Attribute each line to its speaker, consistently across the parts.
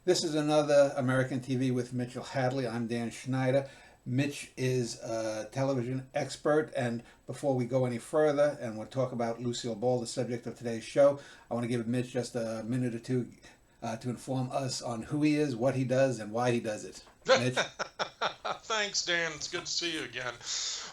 Speaker 1: This is another American TV with Mitchell Hadley. I'm Dan Schneider. Mitch is a television expert, and before we go any further and we'll talk about Lucille Ball, the subject of today's show, I want to give Mitch just a minute or two to inform us on who he is, what he does, and why he does it. Mitch?
Speaker 2: Thanks, Dan. It's good to see you again.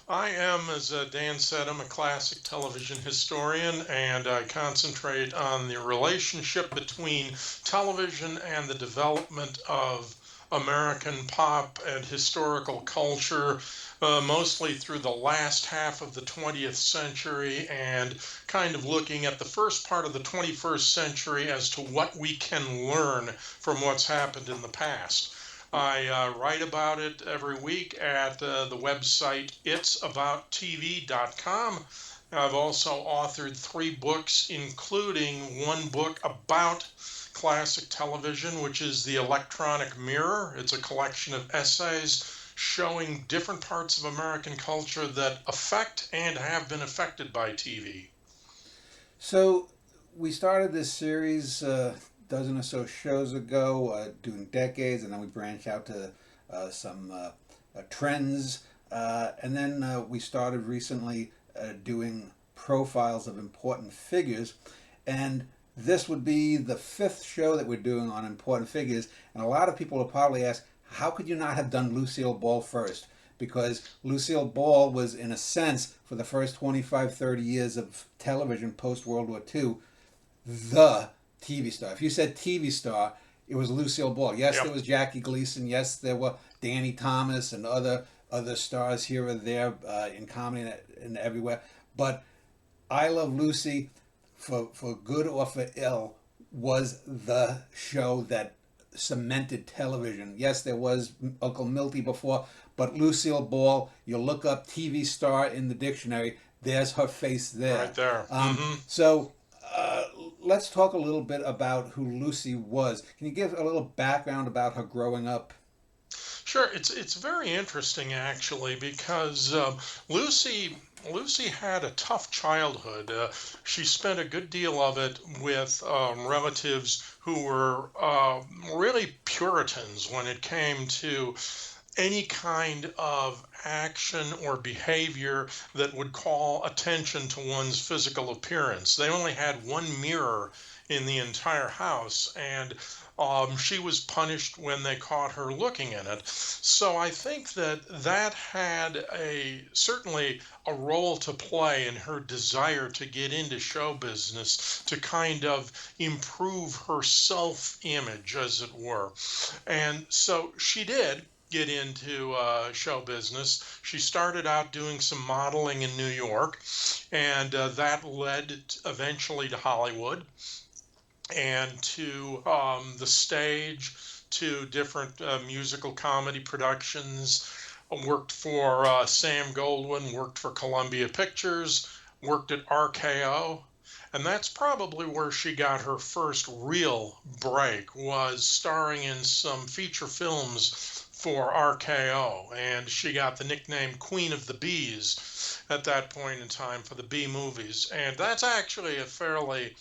Speaker 2: I am, as Dan said, I'm a classic television historian, and I concentrate on the relationship between television and the development of American pop and historical culture, mostly through the last half of the 20th century, and kind of looking at the first part of the 21st century as to what we can learn from what's happened in the past. I write about it every week at the website itsabouttv.com. I've also authored 3 books, including one book about classic television, which is The Electronic Mirror. It's a collection of essays showing different parts of American culture that affect and have been affected by TV.
Speaker 1: So, we started this series dozen or so shows ago, doing decades, and then we branched out to some trends, and then we started recently doing profiles of important figures, and this would be the 5th show that we're doing on important figures, and a lot of people will probably ask, how could you not have done Lucille Ball first? Because Lucille Ball was, in a sense, for the first 25, 30 years of television post-World War II, the TV star. If you said TV star, it was Lucille Ball. Yes,
Speaker 2: Yep.
Speaker 1: There was Jackie Gleason. Yes, there were Danny Thomas and other stars here or there in comedy and everywhere. But I Love Lucy, for good or for ill, was the show that cemented television. Yes, there was Uncle Milty before, but Lucille Ball, you look up TV star in the dictionary, there's her face there.
Speaker 2: Right there.
Speaker 1: So let's talk a little bit about who Lucy was. Can you give a little background about her growing up?
Speaker 2: Sure, it's very interesting actually because Lucy had a tough childhood. She spent a good deal of it with relatives who were really Puritans when it came to any kind of action or behavior that would call attention to one's physical appearance. They only had one mirror in the entire house, and she was punished when they caught her looking in it. So I think that had certainly a role to play in her desire to get into show business, to kind of improve her self-image, as it were. And so she did get into show business. She started out doing some modeling in New York, and that led eventually to Hollywood and to the stage, to different musical comedy productions. Worked for Sam Goldwyn, worked for Columbia Pictures, worked at RKO. And that's probably where she got her first real break, was starring in some feature films for RKO, and she got the nickname Queen of the Bees at that point in time for the B movies. And that's actually a fairly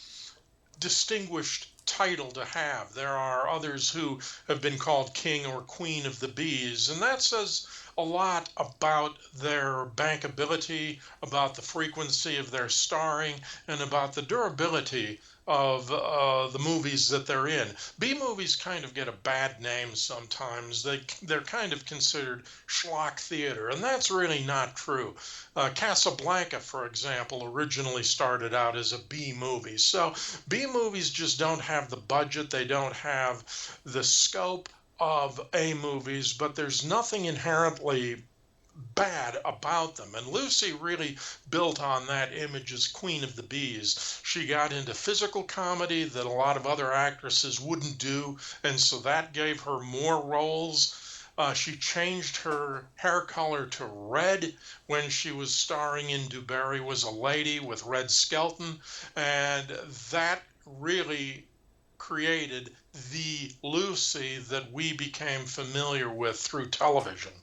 Speaker 2: distinguished title to have. There are others who have been called King or Queen of the Bees, and that says a lot about their bankability, about the frequency of their starring, and about the durability of the movies that they're in. B movies kind of get a bad name sometimes. They're kind of considered schlock theater, and that's really not true. Casablanca, for example, originally started out as a B movie. So B movies just don't have the budget, they don't have the scope of A movies, but there's nothing inherently bad about them. And Lucy really built on that image as Queen of the Bees. She got into physical comedy that a lot of other actresses wouldn't do, and so that gave her more roles. She changed her hair color to red when she was starring in Du Barry Was a Lady with Red Skelton, and that really created the Lucy that we became familiar with through television.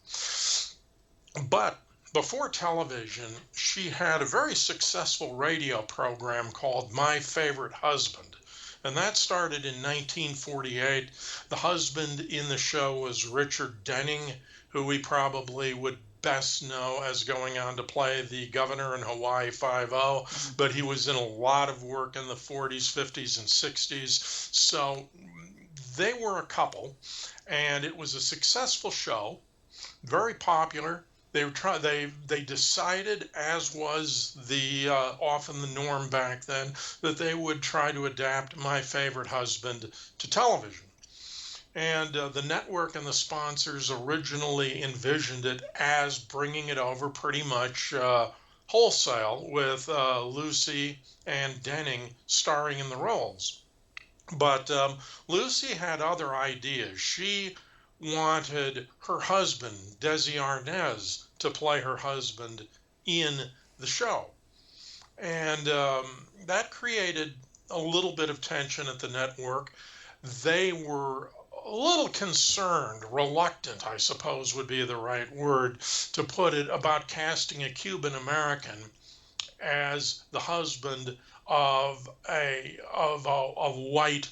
Speaker 2: But before television, she had a very successful radio program called My Favorite Husband. and that started in 1948. The husband in the show was Richard Denning, who we probably would best know as going on to play the governor in Hawaii Five-0, but he was in a lot of work in the 40s, 50s, and 60s. So they were a couple, and it was a successful show, very popular. They decided, as was the often the norm back then, that they would try to adapt My Favorite Husband to television. And the network and the sponsors originally envisioned it as bringing it over pretty much wholesale, with Lucy and Denning starring in the roles. But Lucy had other ideas. She wanted her husband, Desi Arnaz, to play her husband in the show. And that created a little bit of tension at the network. They were a little concerned, reluctant, I suppose would be the right word to put it, about casting a Cuban American as the husband of a white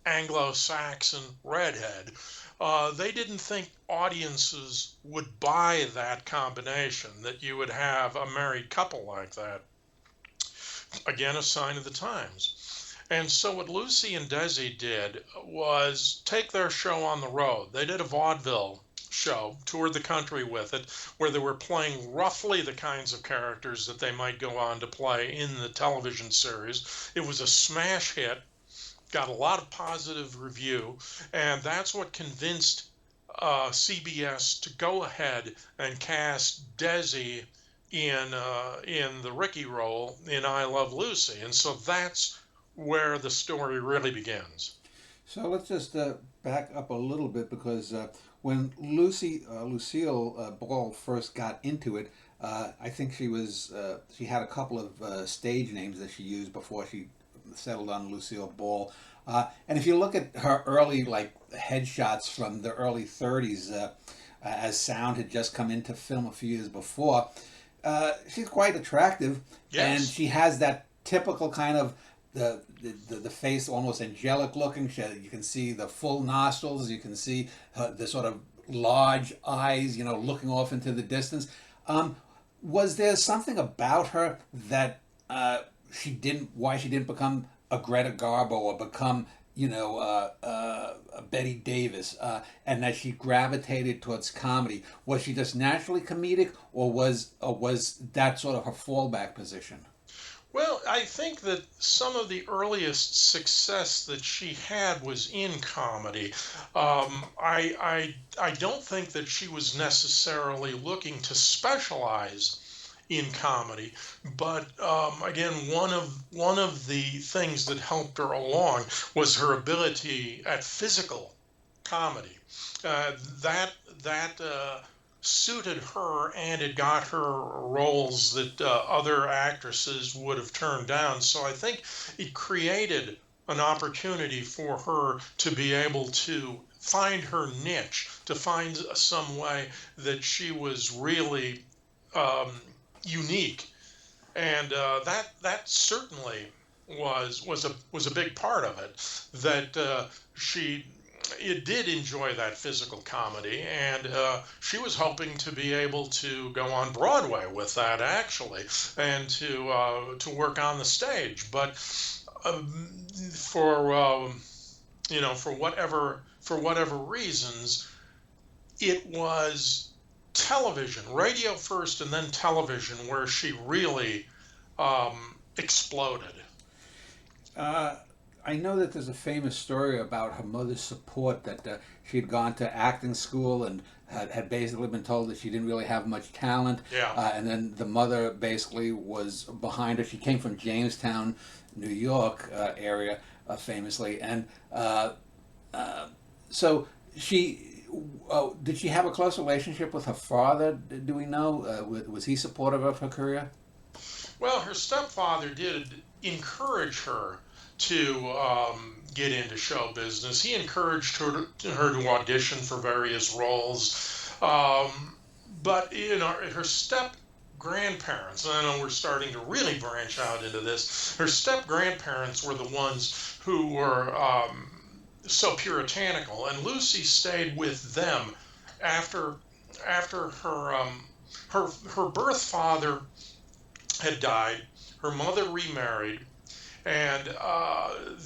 Speaker 2: Anglo-Saxon redhead. They didn't think audiences would buy that combination, that you would have a married couple like that. Again, a sign of the times. And so what Lucy and Desi did was take their show on the road. They did a vaudeville show, toured the country with it, where they were playing roughly the kinds of characters that they might go on to play in the television series. It was a smash hit, got a lot of positive review, and that's what convinced CBS to go ahead and cast Desi in the Ricky role in I Love Lucy. And so that's where the story really begins.
Speaker 1: So let's just back up a little bit, because when Lucille Ball first got into it, I think she had a couple of stage names that she used before she settled on Lucille Ball. And if you look at her early headshots from the early 30s, as sound had just come into film a few years before, she's quite attractive.
Speaker 2: Yes.
Speaker 1: And she has that typical kind of the face almost angelic looking. You can see the full nostrils. You can see the sort of large eyes, looking off into the distance. Was there something about her that why she didn't become a Greta Garbo or become Betty Davis, and that she gravitated towards comedy? Was she just naturally comedic, or was that sort of her fallback position?
Speaker 2: Well, I think that some of the earliest success that she had was in comedy. I don't think that she was necessarily looking to specialize in comedy, but again, one of the things that helped her along was her ability at physical comedy. That suited her, and it got her roles that other actresses would have turned down. So I think it created an opportunity for her to be able to find her niche, to find some way that she was really unique, and that certainly was a big part of it. That she did enjoy that physical comedy, and she was hoping to be able to go on Broadway with that, actually, and to work on the stage. But for whatever reasons, it was television, radio first, and then television, where she really exploded.
Speaker 1: I know that there's a famous story about her mother's support, that she had gone to acting school and had basically been told that she didn't really have much talent.
Speaker 2: Yeah.
Speaker 1: And then the mother basically was behind her. She came from Jamestown, New York area, famously. And so did she have a close relationship with her father? Do we know? Was he supportive of her career?
Speaker 2: Well, her stepfather did encourage her to get into show business. He encouraged her to audition for various roles. But her stepdad grandparents, and I know we're starting to really branch out into this, her step grandparents were the ones who were so puritanical, and Lucy stayed with them after her birth father had died. Her mother remarried, and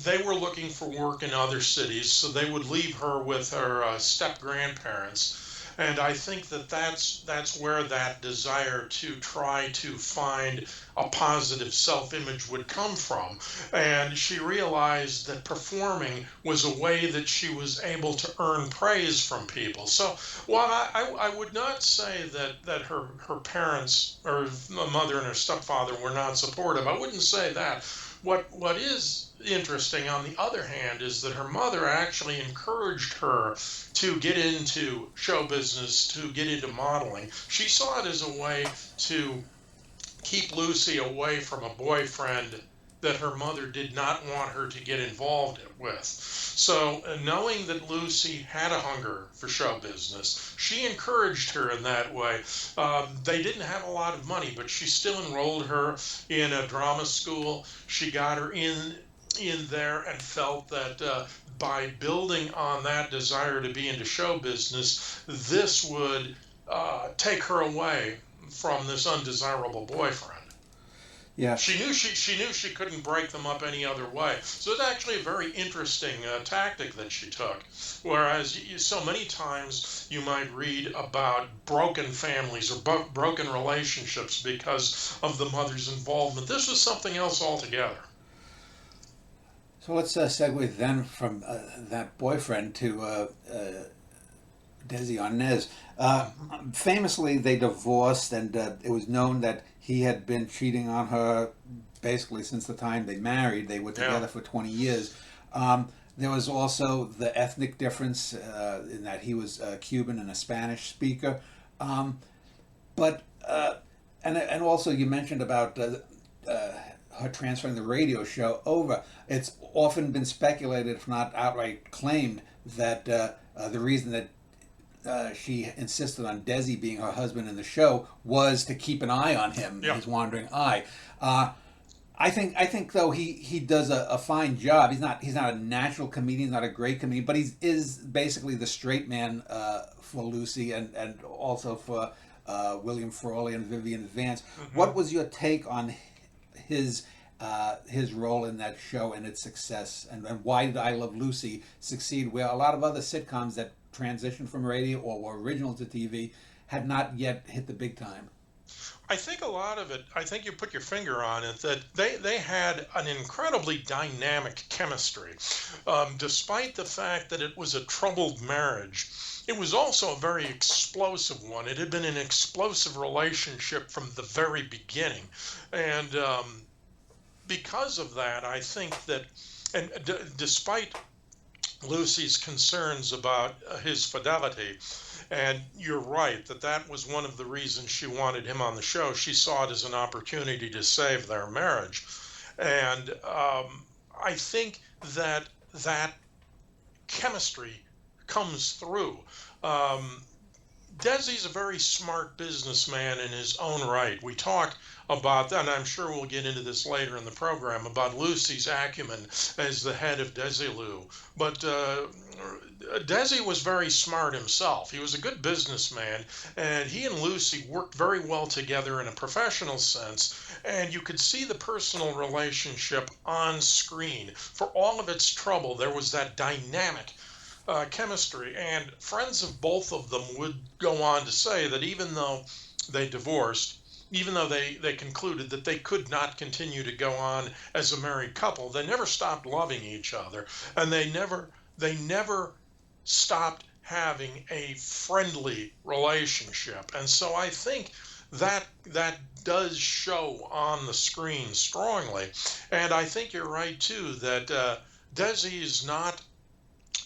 Speaker 2: they were looking for work in other cities, so they would leave her with her step grandparents. And I think that that's where that desire to try to find a positive self-image would come from. And she realized that performing was a way that she was able to earn praise from people. So while I would not say that her parents, or the mother and her stepfather, were not supportive, I wouldn't say that. What is interesting, on the other hand, is that her mother actually encouraged her to get into show business, to get into modeling. She saw it as a way to keep Lucy away from a boyfriend that her mother did not want her to get involved with. So, knowing that Lucy had a hunger for show business, she encouraged her in that way. They didn't have a lot of money, but she still enrolled her in a drama school. She got her in there, and felt that by building on that desire to be into show business, this would take her away from this undesirable boyfriend.
Speaker 1: Yeah.
Speaker 2: She knew she couldn't break them up any other way. So it's actually a very interesting tactic that she took. Whereas so many times you might read about broken families or broken relationships because of the mother's involvement. This was something else altogether.
Speaker 1: So let's segue then from that boyfriend to Desi Arnaz. Famously, they divorced, and it was known that he had been cheating on her basically since the time they married. They were together for 20 years. There was also the ethnic difference in that he was Cuban and a Spanish speaker. But and also you mentioned about her transferring the radio show over. It's often been speculated, if not outright claimed, that the reason that she insisted on Desi being her husband in the show was to keep an eye on him, his wandering eye. I think though he does a fine job. He's not a natural comedian, not a great comedian, but he is basically the straight man for Lucy and also for William Frawley and Vivian Vance. Mm-hmm. What was your take on his role in that show and its success, and why did I Love Lucy succeed where a lot of other sitcoms that transitioned from radio or were original to TV had not yet hit the big time?
Speaker 2: I think a lot of it, I think you put your finger on it, that they had an incredibly dynamic chemistry. Despite the fact that it was a troubled marriage, it was also a very explosive one. It had been an explosive relationship from the very beginning. And because of that, I think that, and despite Lucy's concerns about his fidelity, and you're right that was one of the reasons she wanted him on the show. She saw it as an opportunity to save their marriage. And I think that chemistry comes through. Desi's a very smart businessman in his own right. We talk about that, and I'm sure we'll get into this later in the program, about Lucy's acumen as the head of Desilu. But Desi was very smart himself. He was a good businessman, and he and Lucy worked very well together in a professional sense, and you could see the personal relationship on screen. For all of its trouble, there was that dynamic chemistry, and friends of both of them would go on to say that even though they divorced, even though they concluded that they could not continue to go on as a married couple, they never stopped loving each other, and they never stopped having a friendly relationship. And so I think that does show on the screen strongly. And I think you're right too that Desi is not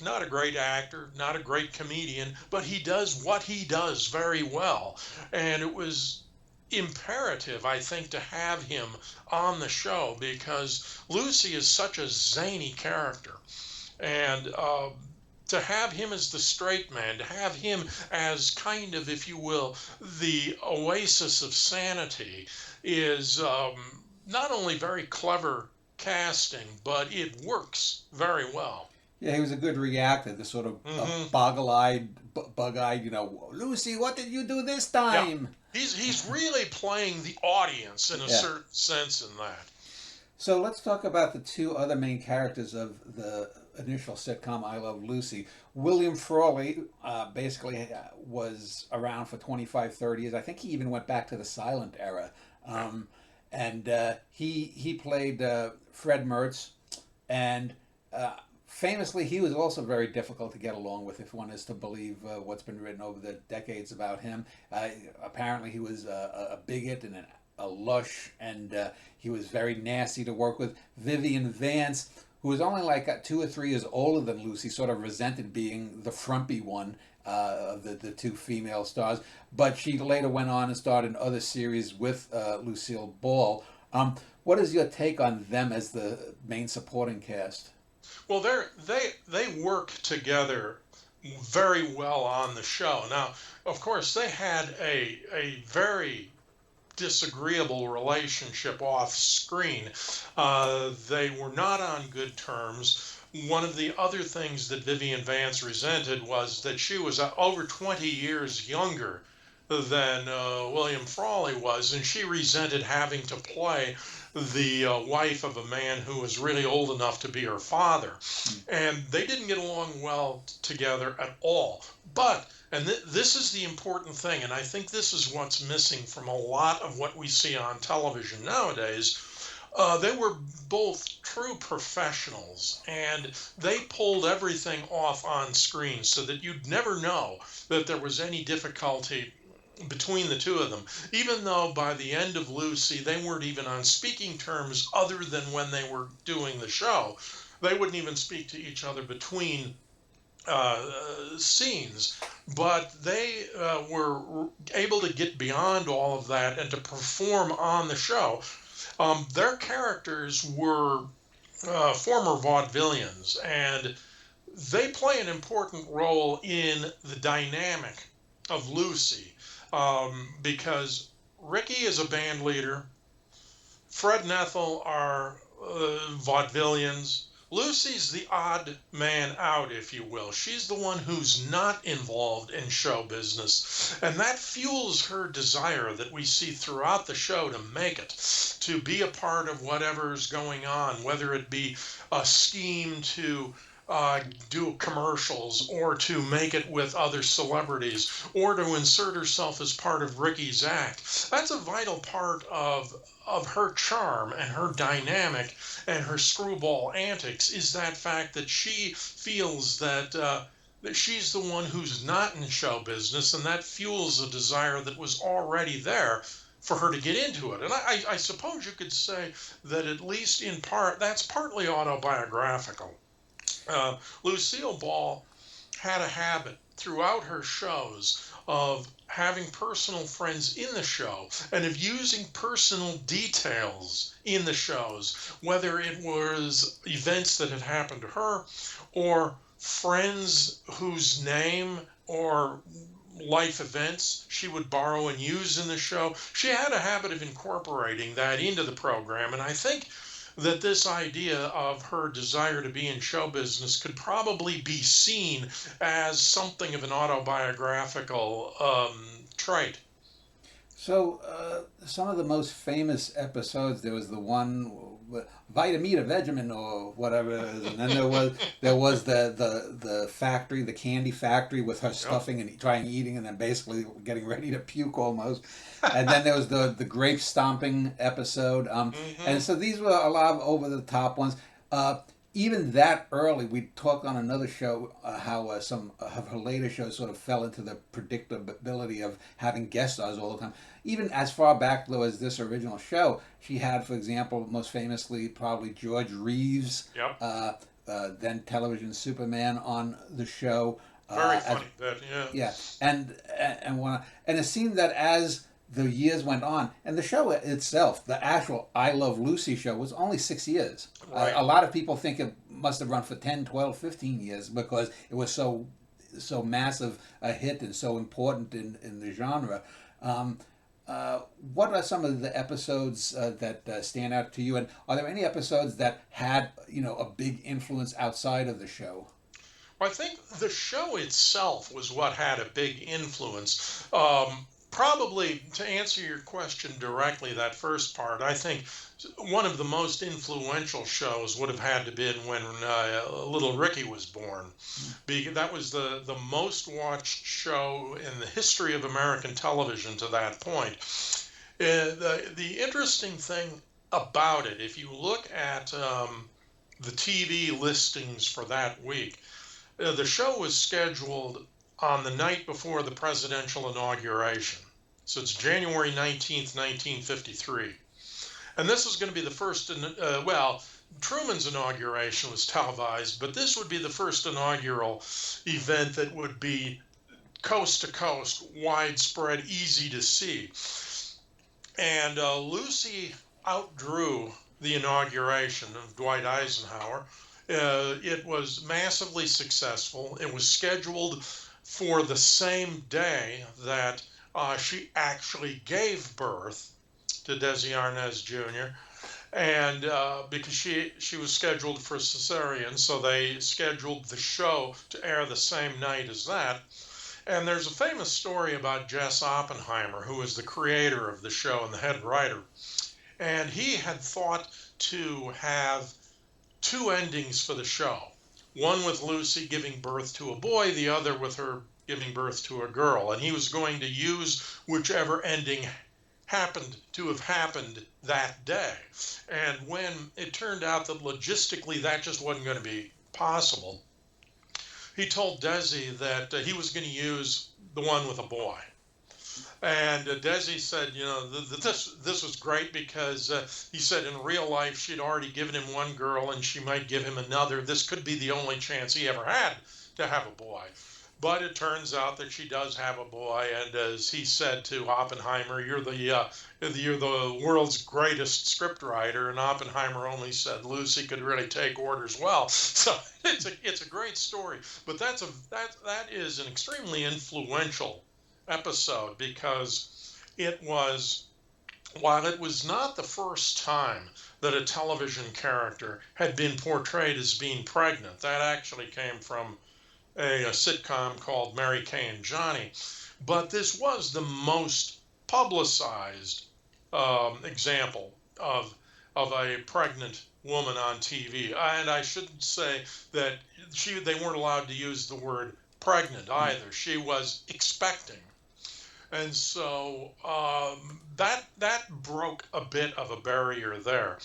Speaker 2: a great actor, not a great comedian, but he does what he does very well. And it was imperative, I think, to have him on the show because Lucy is such a zany character. And to have him as the straight man, to have him as kind of, if you will, the oasis of sanity is not only very clever casting, but it works very well.
Speaker 1: Yeah, he was a good reactor, the sort of
Speaker 2: Hmm.
Speaker 1: boggle-eyed, bug-eyed, Lucy, what did you do this
Speaker 2: Yeah,
Speaker 1: time?
Speaker 2: he's really playing the audience in a
Speaker 1: Yeah.
Speaker 2: certain sense in that.
Speaker 1: So let's talk about the two other main characters of the initial sitcom I Love Lucy. William Frawley basically was around for 25, 30 years. I think he even went back to the silent era.
Speaker 2: Yeah.
Speaker 1: And he played Fred Mertz. And famously, he was also very difficult to get along with, if one is to believe what's been written over the decades about him. Apparently, he was a bigot and a lush, and he was very nasty to work with. Vivian Vance, who was only like 2 or 3 years older than Lucy, sort of resented being the frumpy one of the two female stars. But she later went on and starred in other series with Lucille Ball. What is your take on them as the main supporting cast?
Speaker 2: Well, they work together very well on the show. Now, of course, they had a very disagreeable relationship off screen. They were not on good terms. One of the other things that Vivian Vance resented was that she was over 20 years younger than William Frawley was, and she resented having to play the wife of a man who was really old enough to be her father. And they didn't get along well together at all. But, and this is the important thing, and I think this is what's missing from a lot of what we see on television nowadays. They were both true professionals, and they pulled everything off on screen so that you'd never know that there was any difficulty between the two of them, even though by the end of Lucy, they weren't even on speaking terms other than when they were doing the show. They wouldn't even speak to each other between scenes, but they were able to get beyond all of that and to perform on the show. Their characters were former vaudevillians, and they play an important role in the dynamic of Lucy, because Ricky is a band leader, Fred and Ethel are vaudevillians. Lucy's the odd man out, if you will. She's the one who's not involved in show business. And that fuels her desire that we see throughout the show to make it, to be a part of whatever's going on, whether it be a scheme to do commercials or to make it with other celebrities or to insert herself as part of Ricky's act. That's a vital part of her charm and her dynamic and her screwball antics, is that fact that she feels that she's the one who's not in show business, and that fuels a desire that was already there for her to get into it. And I suppose you could say that, at least in part, that's partly autobiographical. Lucille Ball had a habit throughout her shows of having personal friends in the show and of using personal details in the shows, whether it was events that had happened to her or friends whose name or life events she would borrow and use in the show. She had a habit of incorporating that into the program, and I think that this idea of her desire to be in show business could probably be seen as something of an autobiographical trait.
Speaker 1: So, some of the most famous episodes, there was the one Vitamita Vegemin or whatever it is, and then there was the factory, the candy factory, with her stuffing and trying eating and then basically getting ready to puke almost. And then there was the grape stomping episode. And so these were a lot of over the top ones. Even that early, we talked on another show how some of her later shows sort of fell into the predictability of having guest stars all the time. Even as far back, though, as this original show, she had, for example, most famously, probably George Reeves,
Speaker 2: Yep.
Speaker 1: then television Superman on the show.
Speaker 2: Very funny bit, yeah.
Speaker 1: Yeah, and it seemed that as the years went on, and the show itself, the actual I Love Lucy show, was only 6 years.
Speaker 2: Right.
Speaker 1: A lot of people think it must have run for 10, 12, 15 years because it was so massive a hit and so important in the genre. What are some of the episodes that stand out to you, and are there any episodes that had a big influence outside of the show?
Speaker 2: Well, I think the show itself was what had a big influence. Probably to answer your question directly, that first part, I think one of the most influential shows would have had to been when Little Ricky was born, because that was the most watched show in the history of American television to that point. The interesting thing about it, if you look at the TV listings for that week, the show was scheduled on the night before the presidential inauguration. So it's January 19th, 1953. And this was going to be the first, Truman's inauguration was televised, but this would be the first inaugural event that would be coast to coast, widespread, easy to see. And Lucy outdrew the inauguration of Dwight Eisenhower. It was massively successful. It was scheduled for the same day that she actually gave birth to Desi Arnaz Jr. And because she was scheduled for cesarean, so they scheduled the show to air the same night as that. And there's a famous story about Jess Oppenheimer, who was the creator of the show and the head writer. And he had thought to have two endings for the show. One with Lucy giving birth to a boy, the other with her giving birth to a girl. And he was going to use whichever ending happened to have happened that day. And when it turned out that logistically that just wasn't going to be possible, he told Desi that he was going to use the one with a boy. And Desi said, this was great because he said in real life she'd already given him one girl and she might give him another. This could be the only chance he ever had to have a boy. But it turns out that she does have a boy, and as he said to Oppenheimer, you're the world's greatest scriptwriter, and Oppenheimer only said Lucy could really take orders well. So it's a great story, but that is an extremely influential episode because while it was not the first time that a television character had been portrayed as being pregnant, that actually came from a sitcom called Mary Kay and Johnny, but this was the most publicized example of a pregnant woman on TV. And I shouldn't say that they weren't allowed to use the word pregnant either. She was expecting. And so that broke a bit of a barrier there.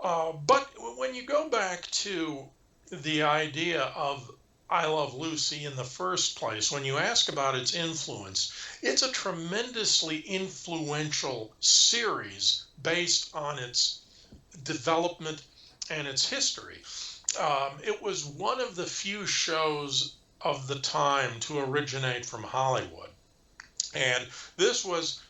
Speaker 2: But when you go back to the idea of I Love Lucy in the first place, when you ask about its influence, it's a tremendously influential series based on its development and its history. It was one of the few shows of the time to originate from Hollywood. And this was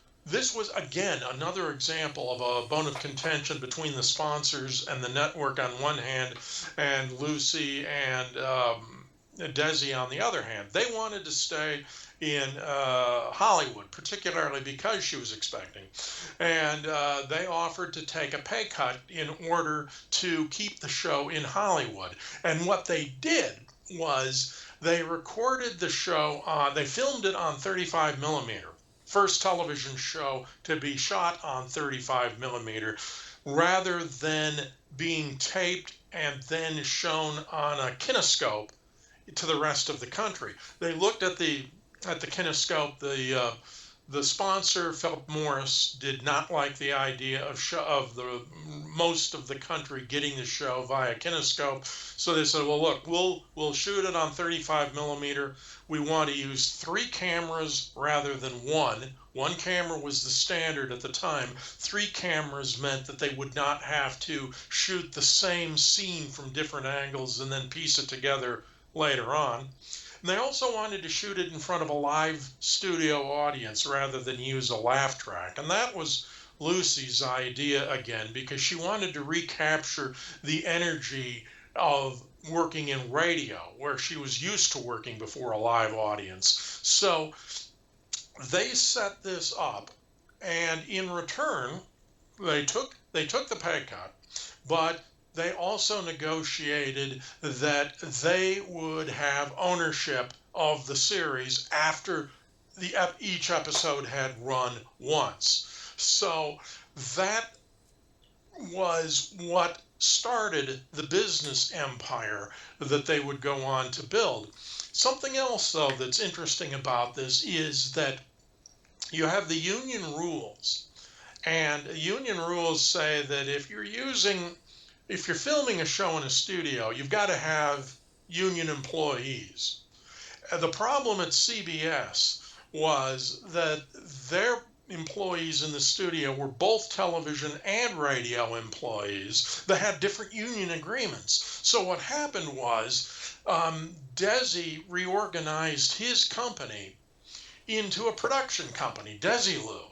Speaker 2: again another example of a bone of contention between the sponsors and the network on one hand, and Lucy and Desi on the other hand. They wanted to stay in Hollywood, particularly because she was expecting. And they offered to take a pay cut in order to keep the show in Hollywood. And what they did was they recorded the show, they filmed it on 35 millimeter. First television show to be shot on 35 millimeter, rather than being taped and then shown on a kinescope to the rest of the country. They looked at the kinescope. The sponsor, Philip Morris, did not like the idea of the most of the country getting the show via kinescope. So they said, well, look, we'll shoot it on 35 millimeter. We want to use 3 cameras rather than one. One camera was the standard at the time. 3 cameras meant that they would not have to shoot the same scene from different angles and then piece it together later on. And they also wanted to shoot it in front of a live studio audience rather than use a laugh track. And that was Lucy's idea again, because she wanted to recapture the energy of working in radio, where she was used to working before a live audience. So they set this up, and in return, they took the pay cut, but they also negotiated that they would have ownership of the series after each episode had run once. So that was what started the business empire that they would go on to build. Something else, though, that's interesting about this is that you have the union rules. And union rules say that if you're filming a show in a studio, you've got to have union employees. The problem at CBS was that their employees in the studio were both television and radio employees that had different union agreements. So what happened was Desi reorganized his company into a production company, Desilu,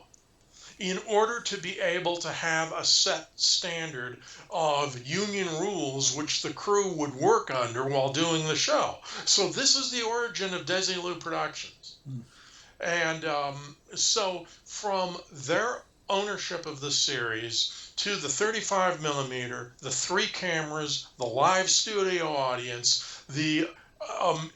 Speaker 2: in order to be able to have a set standard of union rules which the crew would work under while doing the show. So this is the origin of Desilu Productions. And so from their ownership of the series to the 35 millimeter, the 3 cameras, the live studio audience, the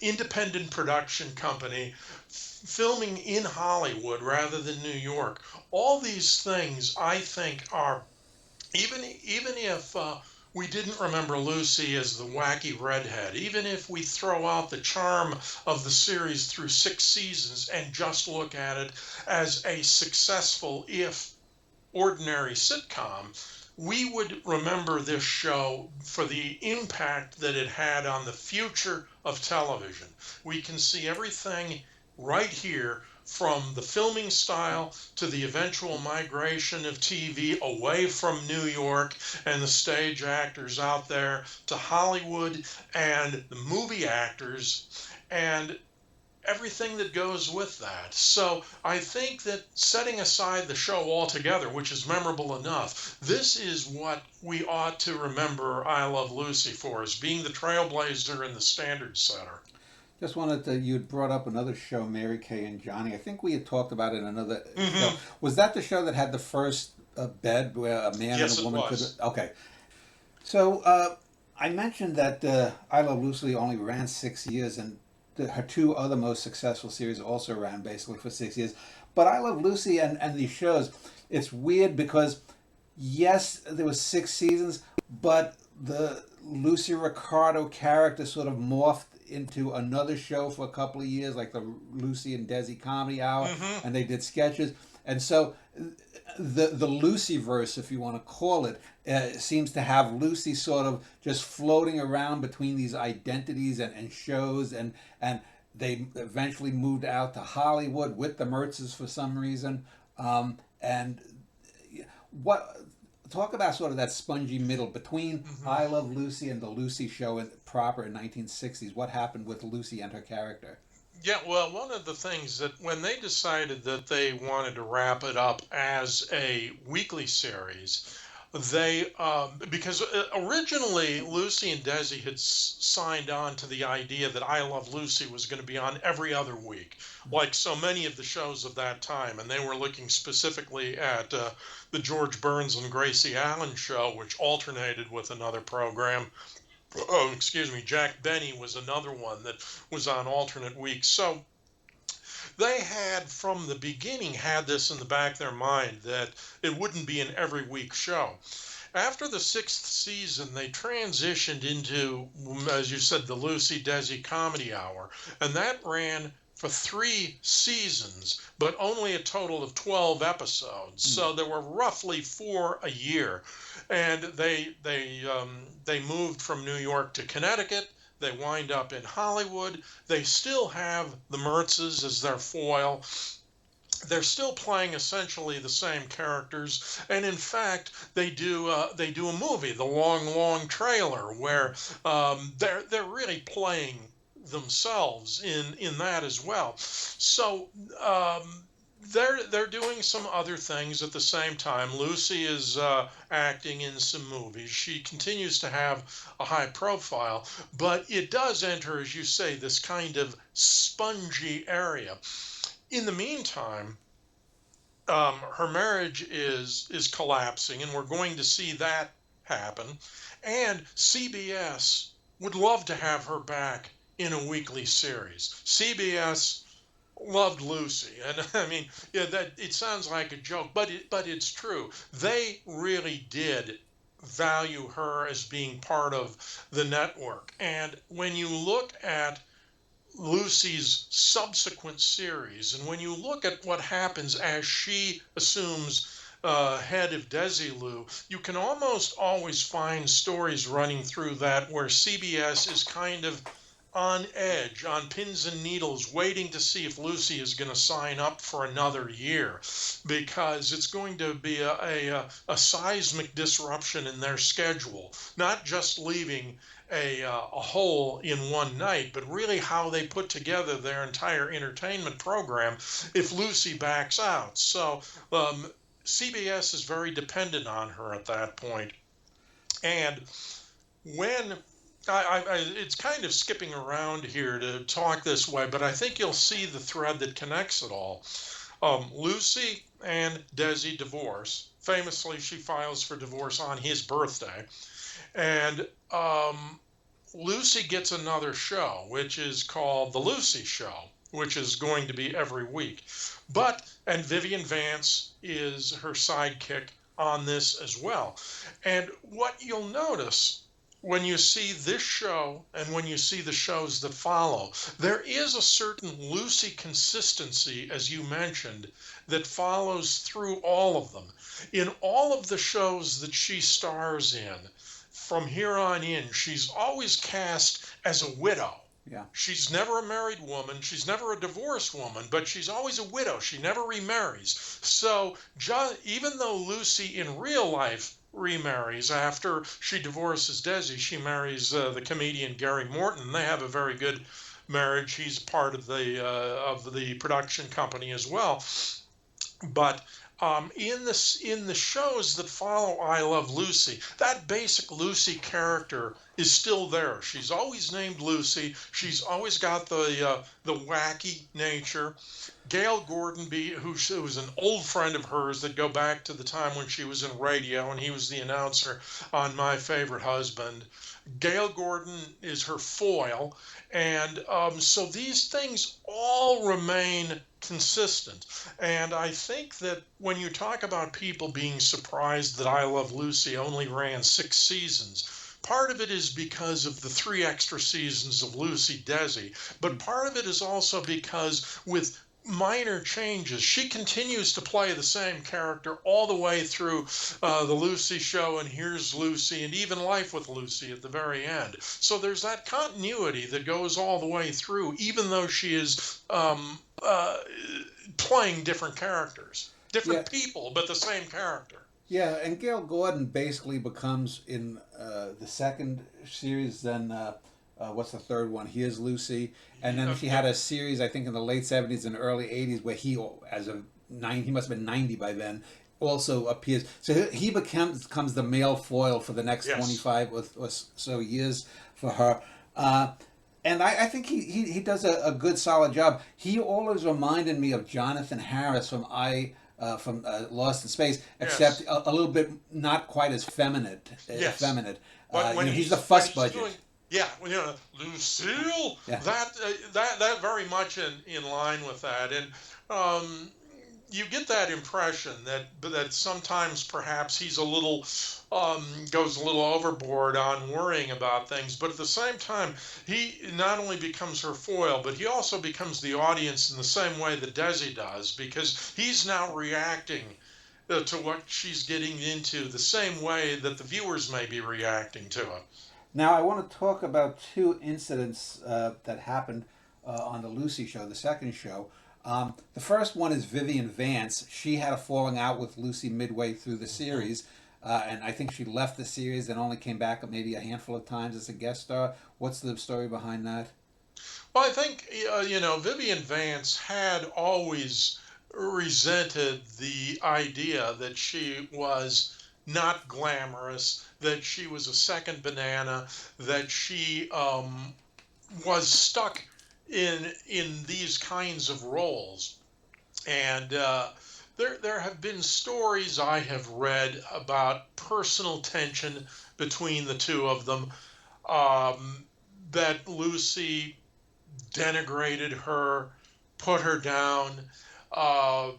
Speaker 2: independent production company, filming in Hollywood rather than New York, all these things I think are, even if we didn't remember Lucy as the wacky redhead, even if we throw out the charm of the series through 6 seasons and just look at it as a successful, if ordinary, sitcom, we would remember this show for the impact that it had on the future of television. We can see everything right here, from the filming style to the eventual migration of TV away from New York and the stage actors out there to Hollywood and the movie actors and everything that goes with that. So I think that, setting aside the show altogether, which is memorable enough, this is what we ought to remember I Love Lucy for, as being the trailblazer and the standard setter.
Speaker 1: Just wanted to, you'd brought up another show, Mary Kay and Johnny. I think we had talked about it in another show. Was that the show that had the first bed where a man and a woman could? Okay. So I mentioned that I Love Lucy only ran 6 years, and her 2 other most successful series also ran basically for 6 years. But I Love Lucy and these shows, it's weird because, yes, there was 6 seasons, but the Lucy Ricardo character sort of morphed into another show for a couple of years, like the Lucy and Desi Comedy Hour, and they did sketches. And so the Lucyverse, if you want to call it, seems to have Lucy sort of just floating around between these identities and shows, and they eventually moved out to Hollywood with the Mertzes for some reason. And what talk about sort of that spongy middle between I Love Lucy and the Lucy Show proper in 1960s. What happened with Lucy and her character?
Speaker 2: Yeah, well, one of the things that when they decided that they wanted to wrap it up as a weekly series, they because originally Lucy and Desi had signed on to the idea that I Love Lucy was going to be on every other week, like so many of the shows of that time, and they were looking specifically at the George Burns and Gracie Allen show, which alternated with another program. Oh, excuse me, Jack Benny was another one that was on alternate weeks. So they had, from the beginning, had this in the back of their mind that it wouldn't be an every week show. After the 6th season, they transitioned into, as you said, the Lucy Desi Comedy Hour, and that ran for 3 seasons, but only a total of 12 episodes. So there were roughly 4 a year, and they moved from New York to Connecticut. They wind up in Hollywood. They still have the Mertzes as their foil. They're still playing essentially the same characters, and in fact, they do a movie, The Long, Long Trailer, where they're really playing themselves in that as well. So they're doing some other things at the same time. Lucy is acting in some movies. She continues to have a high profile, but it does enter, as you say, this kind of spongy area. In the meantime, her marriage is collapsing, and we're going to see that happen. And CBS would love to have her back in a weekly series. CBS loved Lucy, and I mean, yeah, that it sounds like a joke, but it's true. They really did value her as being part of the network. And when you look at Lucy's subsequent series, and when you look at what happens as she assumes head of Desilu, you can almost always find stories running through that where CBS is kind of on edge, on pins and needles, waiting to see if Lucy is going to sign up for another year, because it's going to be a seismic disruption in their schedule, not just leaving a hole in one night, but really how they put together their entire entertainment program if Lucy backs out. So CBS is very dependent on her at that point. And when it's kind of skipping around here to talk this way, but I think you'll see the thread that connects it all. Lucy and Desi divorce. Famously, she files for divorce on his birthday. And Lucy gets another show, which is called The Lucy Show, which is going to be every week. And Vivian Vance is her sidekick on this as well. And what you'll notice when you see this show and when you see the shows that follow, there is a certain Lucy consistency, as you mentioned, that follows through all of them. In all of the shows that she stars in, from here on in, she's always cast as a widow.
Speaker 1: Yeah.
Speaker 2: She's never a married woman. She's never a divorced woman, but she's always a widow. She never remarries. So even though Lucy in real life remarries after she divorces Desi, she marries the comedian Gary Morton. They have a very good marriage. He's part of the production company as well. But in the shows that follow I Love Lucy, that basic Lucy character is still there. She's always named Lucy. She's always got the wacky nature. Gail Gordon, who was an old friend of hers that go back to the time when she was in radio and he was the announcer on My Favorite Husband. Gail Gordon is her foil. And so these things all remain consistent. And I think that when you talk about people being surprised that I Love Lucy only ran 6 seasons, part of it is because of the 3 extra seasons of Lucy Desi, but part of it is also because with minor changes, she continues to play the same character all the way through the Lucy Show and Here's Lucy and even Life with Lucy at the very end. So there's that continuity that goes all the way through, even though she is playing different characters, different people, but the same character.
Speaker 1: Yeah, and Gail Gordon basically becomes in the second series, then what's the third one? Here's Lucy. And then she had a series, I think, in the late 70s and early 80s where he must have been 90 by then, also appears. So he becomes the male foil for the next 25 or so years for her. And I think he does a good, solid job. He always reminded me of Jonathan Harris from Lost in Space, except a little bit not quite as feminine.
Speaker 2: But when
Speaker 1: he's the fuss budget.
Speaker 2: Lucille. Yeah. That very much in line with that, and you get that impression that sometimes perhaps he's a little goes a little overboard on worrying about things, but at the same time he not only becomes her foil, but he also becomes the audience in the same way that Desi does, because he's now reacting to what she's getting into the same way that the viewers may be reacting to it.
Speaker 1: Now, I want to talk about 2 incidents that happened on the Lucy Show, the second show. The first one is Vivian Vance. She had a falling out with Lucy midway through the series, and I think she left the series and only came back maybe a handful of times as a guest star. What's the story behind that?
Speaker 2: Well, I think, Vivian Vance had always resented the idea that she was not glamorous, that she was a second banana, that she was stuck in these kinds of roles. And there have been stories I have read about personal tension between the two of them. Um, that Lucy denigrated her, put her down. Um,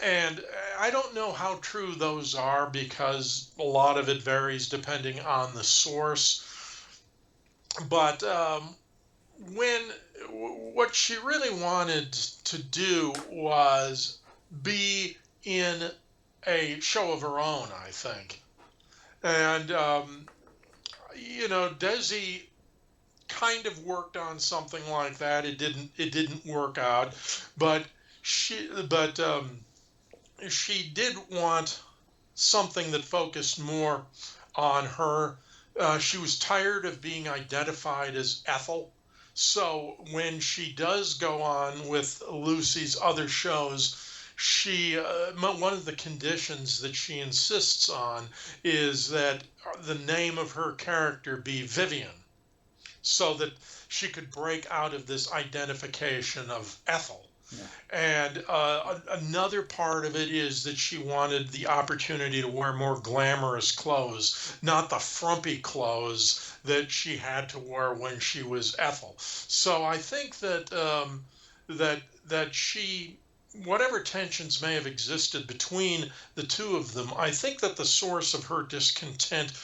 Speaker 2: and I don't know how true those are because a lot of it varies depending on the source. But when what she really wanted to do was be in a show of her own, I think. And Desi kind of worked on something like that. It didn't work out, but she did want something that focused more on her. She was tired of being identified as Ethel. So when she does go on with Lucy's other shows, one of the conditions that she insists on is that the name of her character be Vivian, so that she could break out of this identification of Ethel.
Speaker 1: Yeah.
Speaker 2: And another part of it is that she wanted the opportunity to wear more glamorous clothes, not the frumpy clothes that she had to wear when she was Ethel. So I think that she, whatever tensions may have existed between the two of them, I think that the source of her discontent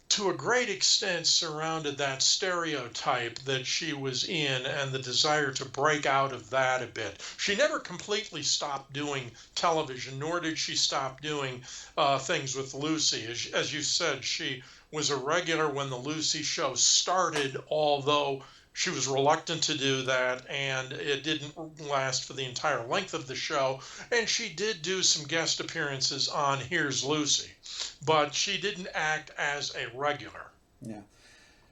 Speaker 2: to a great extent surrounded that stereotype that she was in and the desire to break out of that a bit. She never completely stopped doing television, nor did she stop doing things with Lucy. As you said, she was a regular when the Lucy show started, although she was reluctant to do that, and it didn't last for the entire length of the show. And she did do some guest appearances on Here's Lucy, but she didn't act as a regular.
Speaker 1: Yeah.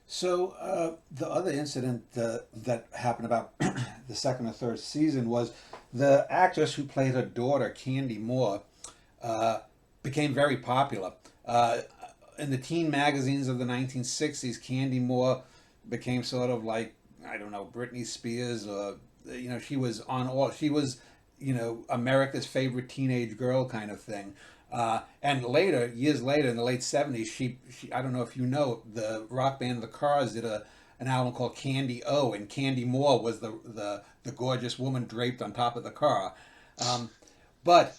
Speaker 1: So the other incident that happened about the second or third season was the actress who played her daughter, Candy Moore, became very popular. In the teen magazines of the 1960s, Candy Moore became sort of like, I don't know, Britney Spears, or she was on all. She was, America's favorite teenage girl kind of thing. And later, years later, in the late '70s, she I don't know if you know, the rock band The Cars did an album called Candy O, and Candy Moore was the gorgeous woman draped on top of the car. But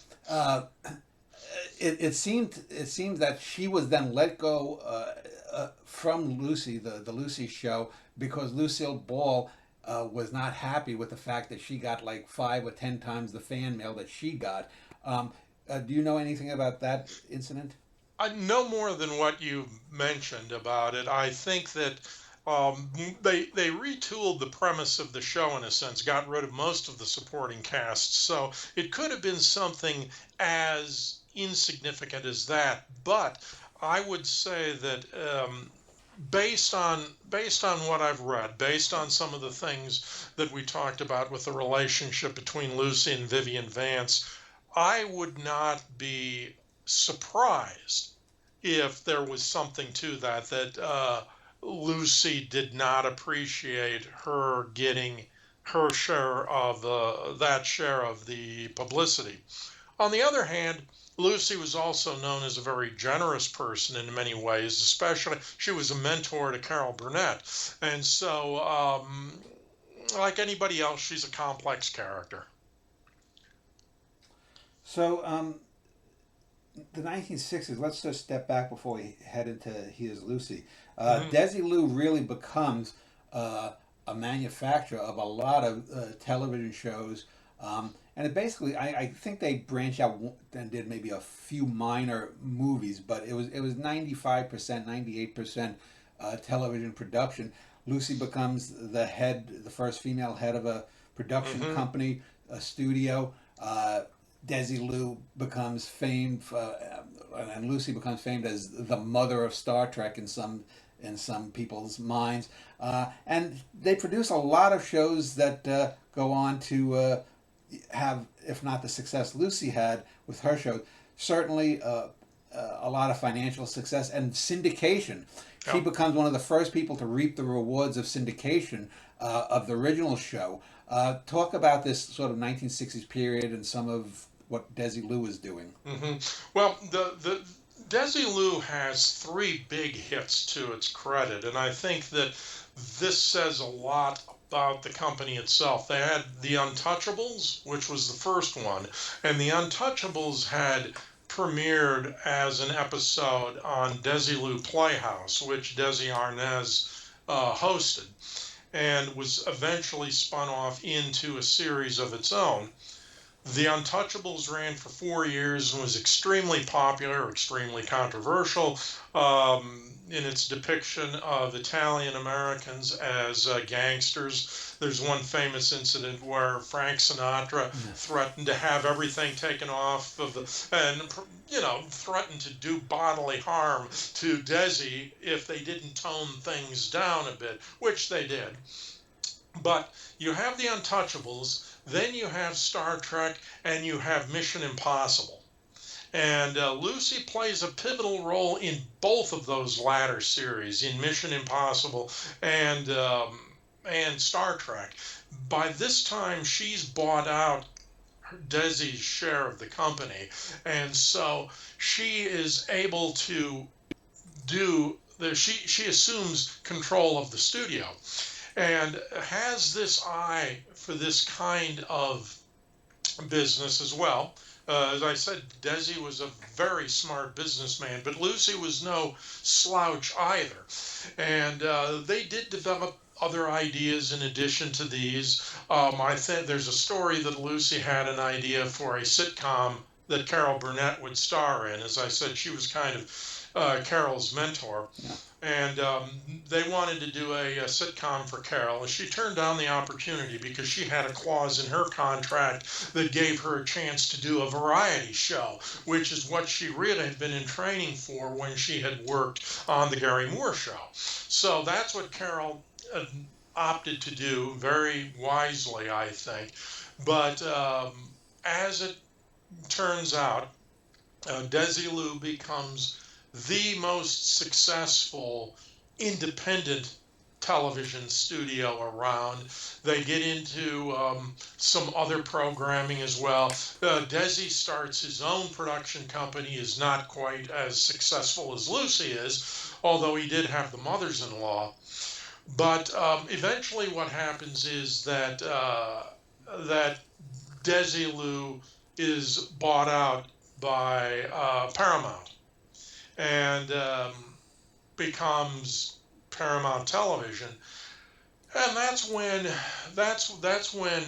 Speaker 1: it seemed that she was then let go from Lucy, the Lucy show, because Lucille Ball was not happy with the fact that she got like 5 or 10 times the fan mail that she got. Do you know anything about that incident?
Speaker 2: I know more than what you mentioned about it. I think that they retooled the premise of the show in a sense, got rid of most of the supporting cast, so it could have been something as insignificant as that. But I would say that based on what I've read, based on some of the things that we talked about with the relationship between Lucy and Vivian Vance, I would not be surprised if there was something to that Lucy did not appreciate her getting her share of that share of the publicity. On the other hand, Lucy was also known as a very generous person in many ways, especially she was a mentor to Carol Burnett. And so, like anybody else, she's a complex character.
Speaker 1: So the 1960s. Let's just step back before we head into Here's Lucy. Desilu really becomes a manufacturer of a lot of television shows. And it basically, I think they branched out and did maybe a few minor movies, but it was 95%, 98% television production. Lucy becomes the first female head of a production company, a studio. Desilu becomes famed, and Lucy becomes famed as the mother of Star Trek in some people's minds. And they produce a lot of shows that go on to have, if not the success Lucy had with her show, certainly a lot of financial success and syndication. She
Speaker 2: Yeah.
Speaker 1: becomes one of the first people to reap the rewards of syndication of the original show. Talk about this sort of 1960s period and some of what Desilu is doing.
Speaker 2: Well, the Desilu has three big hits to its credit, and I think that this says a lot about the company itself. They had The Untouchables, which was the first one, and The Untouchables had premiered as an episode on Desilu Playhouse, which Desi Arnaz hosted, and was eventually spun off into a series of its own. The Untouchables ran for 4 years and was extremely popular, extremely controversial in its depiction of Italian Americans as gangsters. There's one famous incident where Frank Sinatra threatened to have everything taken off of and threatened to do bodily harm to Desi if they didn't tone things down a bit, which they did. But you have The Untouchables, then you have Star Trek, and you have Mission Impossible. And Lucy plays a pivotal role in both of those latter series, in Mission Impossible and Star Trek. By this time, she's bought out Desi's share of the company, and so she is able to she assumes control of the studio and has this eye for this kind of business as well. As I said, Desi was a very smart businessman, but Lucy was no slouch either. And they did develop other ideas in addition to these. I think there's a story that Lucy had an idea for a sitcom that Carol Burnett would star in. As I said, she was kind of Carol's mentor.
Speaker 1: Yeah.
Speaker 2: And they wanted to do a sitcom for Carol. And she turned down the opportunity because she had a clause in her contract that gave her a chance to do a variety show, which is what she really had been in training for when she had worked on the Gary Moore show. So that's what Carol opted to do, very wisely, I think. But as it turns out, Desilu becomes the most successful independent television studio around. They get into some other programming as well. Desi starts his own production company, is not quite as successful as Lucy is, although he did have the mothers-in-law. But eventually what happens is that Desilu is bought out by Paramount and becomes Paramount Television, and that's when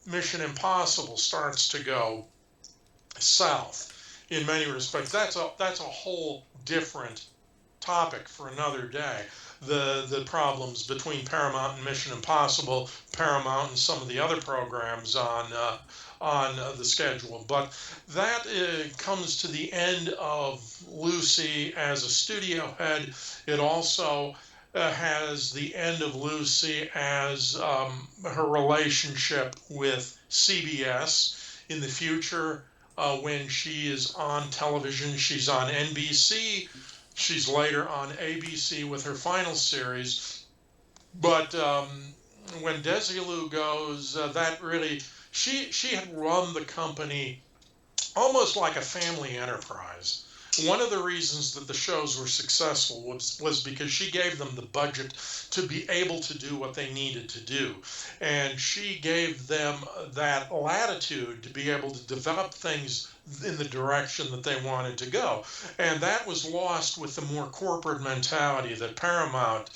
Speaker 2: Mission Impossible starts to go south. In many respects, that's a whole different topic for another day. The problems between Paramount and Mission Impossible, Paramount and some of the other programs on the schedule. But that comes to the end of Lucy as a studio head. It also has the end of Lucy as her relationship with CBS. In the future, when she is on television, she's on NBC. She's later on ABC with her final series. But when Desilu goes, that really... She had run the company almost like a family enterprise. One of the reasons that the shows were successful was because she gave them the budget to be able to do what they needed to do. And she gave them that latitude to be able to develop things in the direction that they wanted to go. And that was lost with the more corporate mentality that Paramount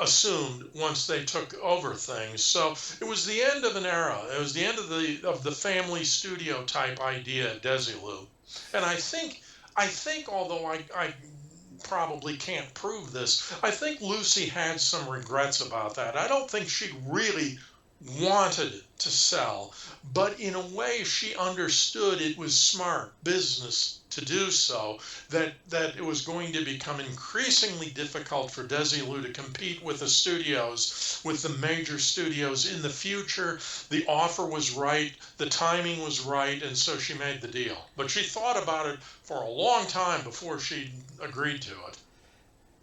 Speaker 2: assumed once they took over things. So it was the end of an era. It was the end of the family studio type idea at Desilu. And I think, although I probably can't prove this, I think Lucy had some regrets about that. I don't think she really wanted to sell, but in a way she understood it was smart business to do so, that it was going to become increasingly difficult for Desilu to compete with the studios, with the major studios in the future. The offer was right, the timing was right, and so she made the deal. But she thought about it for a long time before she agreed to it.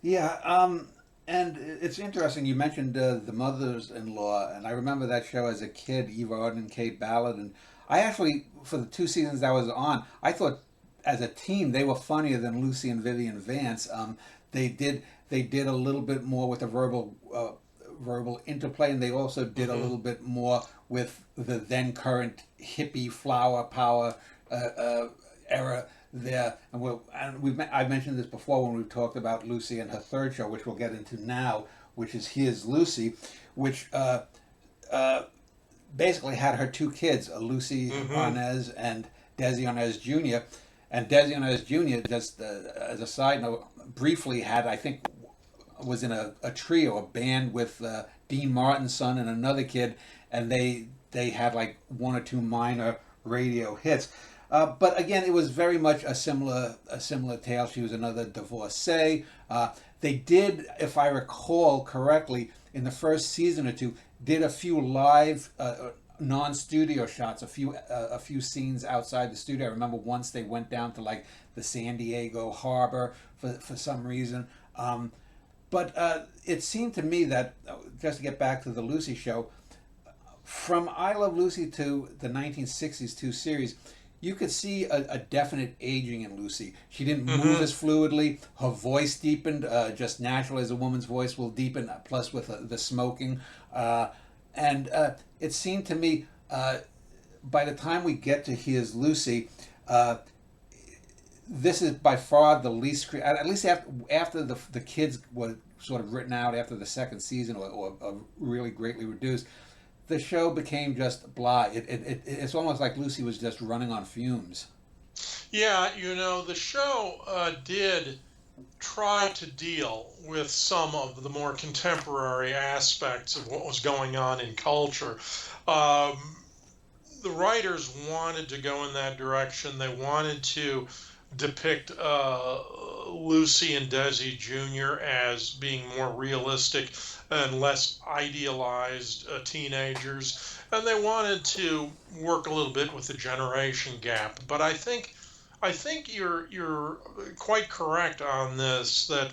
Speaker 1: Yeah, and it's interesting. You mentioned the Mothers-in-Law, and I remember that show as a kid, Eva Arden and Kate Ballard. And I actually, for the 2 seasons I was on, I thought as a team they were funnier than Lucy and Vivian Vance. They did a little bit more with the verbal interplay, and they also did a little bit more with the then current hippie flower power era there. I've mentioned this before when we've talked about Lucy and her third show, which we'll get into now, which is Here's Lucy, which basically had her two kids, Lucy Arnaz and Desi Arnaz Jr. And Desi Arnaz Jr., just as a side note, briefly had, I think, was in a trio, a band with Dean Martin's son and another kid, and they had like one or two minor radio hits. But again, it was very much a similar tale. She was another divorcee. They did, if I recall correctly, in the first season or two, did a few live non-studio shots, a few scenes outside the studio. I remember once they went down to like the San Diego harbor for some reason. But it seemed to me that, just to get back to the Lucy show, from I Love Lucy to the 1960s two series, you could see a definite aging in Lucy. She didn't move as fluidly. Her voice deepened, just naturally as a woman's voice will deepen, plus with the smoking. And it seemed to me, by the time we get to Here's Lucy, this is by far the least, at least after the kids were sort of written out after the second season or really greatly reduced, the show became just blah. It's almost like Lucy was just running on fumes.
Speaker 2: Yeah, the show did try to deal with some of the more contemporary aspects of what was going on in culture. The writers wanted to go in that direction. They wanted to depict Lucy and Desi Jr. as being more realistic and less idealized teenagers, and they wanted to work a little bit with the generation gap. But I think you're quite correct on this, that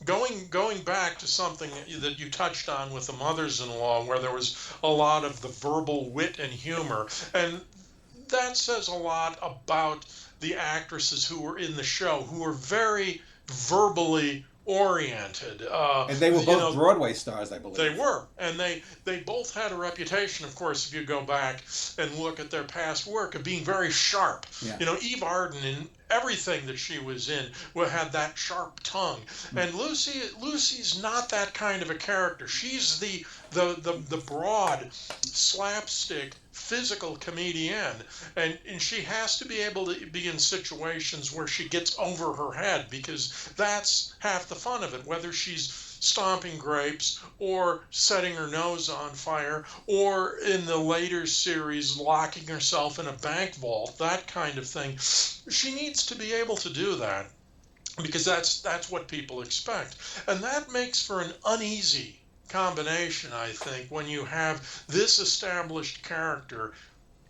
Speaker 2: going back to something that you touched on with the Mothers-in-Law, where there was a lot of the verbal wit and humor, and that says a lot about the actresses who were in the show, who were very verbally oriented.
Speaker 1: And they were both Broadway stars, I believe.
Speaker 2: They were, and they both had a reputation, of course, if you go back and look at their past work, of being very sharp.
Speaker 1: Yeah.
Speaker 2: Eve Arden, in everything that she was in, had that sharp tongue. And Lucy's not that kind of a character. She's the broad, slapstick, physical comedian, and she has to be able to be in situations where she gets over her head, because that's half the fun of it, whether she's stomping grapes or setting her nose on fire, or in the later series locking herself in a bank vault, that kind of thing. She needs to be able to do that, because that's what people expect, and that makes for an uneasy combination, I think, when you have this established character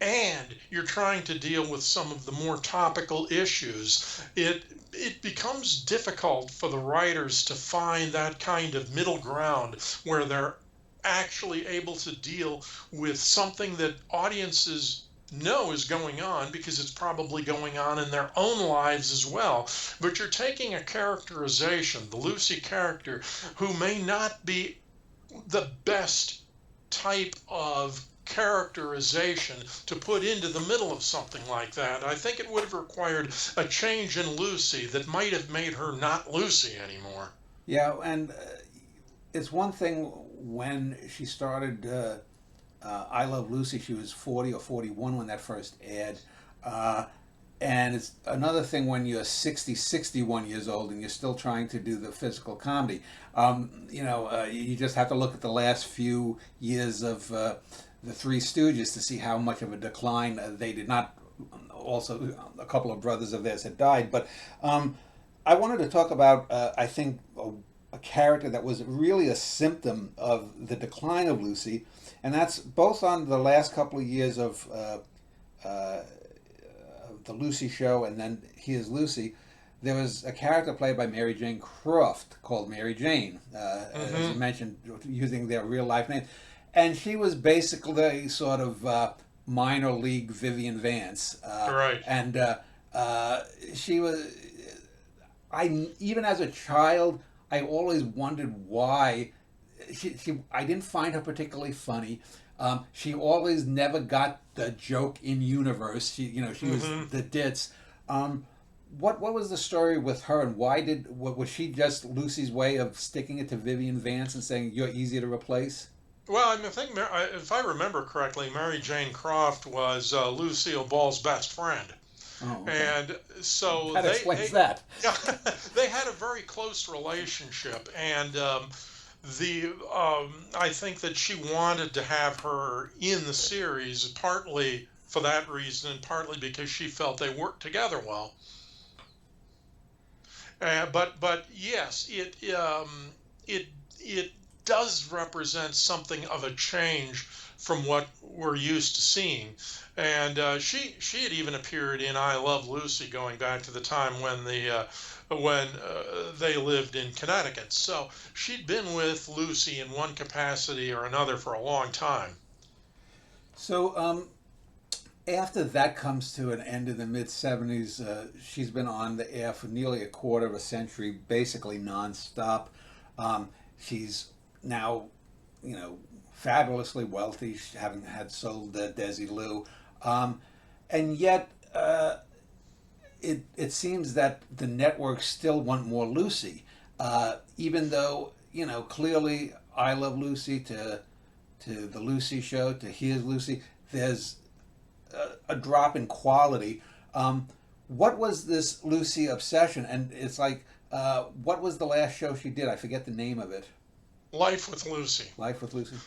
Speaker 2: and you're trying to deal with some of the more topical issues. It becomes difficult for the writers to find that kind of middle ground where they're actually able to deal with something that audiences know is going on, because it's probably going on in their own lives as well. But you're taking a characterization, the Lucy character, who may not be the best type of characterization to put into the middle of something like that. I think it would have required a change in Lucy that might have made her not Lucy anymore.
Speaker 1: Yeah, and it's one thing when she started I Love Lucy, she was 40 or 41 when that first aired. and it's another thing when you're 60, 61 years old and you're still trying to do the physical comedy. You just have to look at the last few years of the Three Stooges to see how much of a decline they did. Not also, a couple of brothers of theirs had died, but I wanted to talk about, I think, a character that was really a symptom of the decline of Lucy, and that's both on the last couple of years of the Lucy show and then Here's Lucy. There was a character played by Mary Jane Croft called Mary Jane, as you mentioned, using their real life name. And she was basically sort of minor league Vivian Vance.
Speaker 2: Right.
Speaker 1: And she was, even as a child, I always wondered why I didn't find her particularly funny. She always never got the joke in universe. She was the ditz. What was the story with her, and was she just Lucy's way of sticking it to Vivian Vance and saying you're easier to replace?
Speaker 2: Well, I think if I remember correctly, Mary Jane Croft was Lucille Ball's best friend.
Speaker 1: Oh, okay.
Speaker 2: And so
Speaker 1: that explains that.
Speaker 2: Yeah, they had a very close relationship, and I think that she wanted to have her in the series partly for that reason, and partly because she felt they worked together well. But yes, it does represent something of a change from what we're used to seeing. And she had even appeared in I Love Lucy, going back to the time when they lived in Connecticut. So she'd been with Lucy in one capacity or another for a long time.
Speaker 1: So after that comes to an end in the mid-70s, she's been on the air for nearly a quarter of a century, basically nonstop. She's now, fabulously wealthy, having had sold Desilu. And yet, it seems that the networks still want more Lucy, even though, clearly I Love Lucy to the Lucy Show to Here's Lucy, there's a drop in quality. What was this Lucy obsession? And it's like, what was the last show she did? I forget the name of it.
Speaker 2: Life with Lucy.
Speaker 1: Life with Lucy.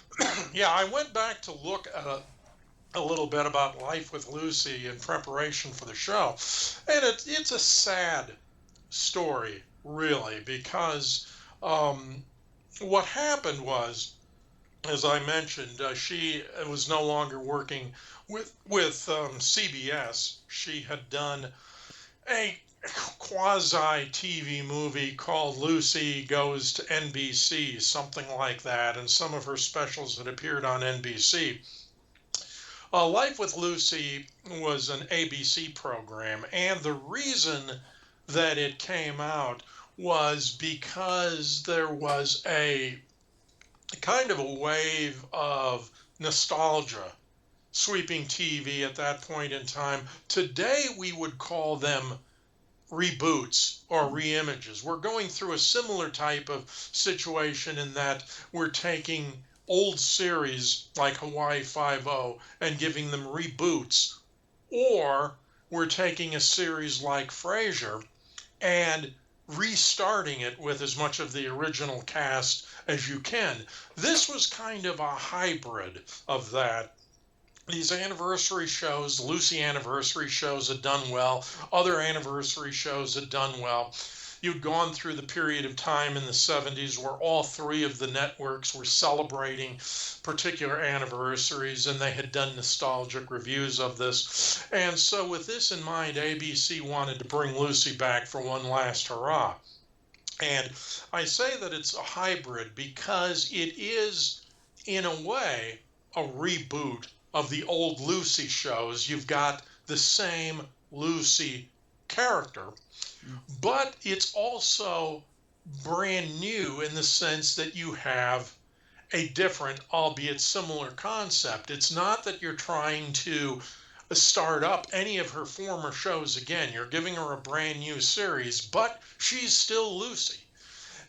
Speaker 2: Yeah, I went back to look at a little bit about Life with Lucy in preparation for the show, and it's a sad story, really, because what happened was, as I mentioned, she was no longer working with CBS. She had done a quasi TV movie called Lucy Goes to NBC, something like that, and some of her specials had appeared on NBC. Life with Lucy was an ABC program, and the reason that it came out was because there was a kind of a wave of nostalgia sweeping TV at that point in time. Today we would call them reboots or reimages. We're going through a similar type of situation in that we're taking old series like Hawaii Five-0 and giving them reboots, or we're taking a series like Frasier and restarting it with as much of the original cast as you can. This was kind of a hybrid of that. These anniversary shows, Lucy anniversary shows, had done well. Other anniversary shows had done well. You'd gone through the period of time in the 70s where all three of the networks were celebrating particular anniversaries, and they had done nostalgic reviews of this. And so with this in mind, ABC wanted to bring Lucy back for one last hurrah. And I say that it's a hybrid because it is, in a way, a reboot of the old Lucy shows. You've got the same Lucy character, but it's also brand new in the sense that you have a different, albeit similar concept. It's not that you're trying to start up any of her former shows again. You're giving her a brand new series, but she's still Lucy.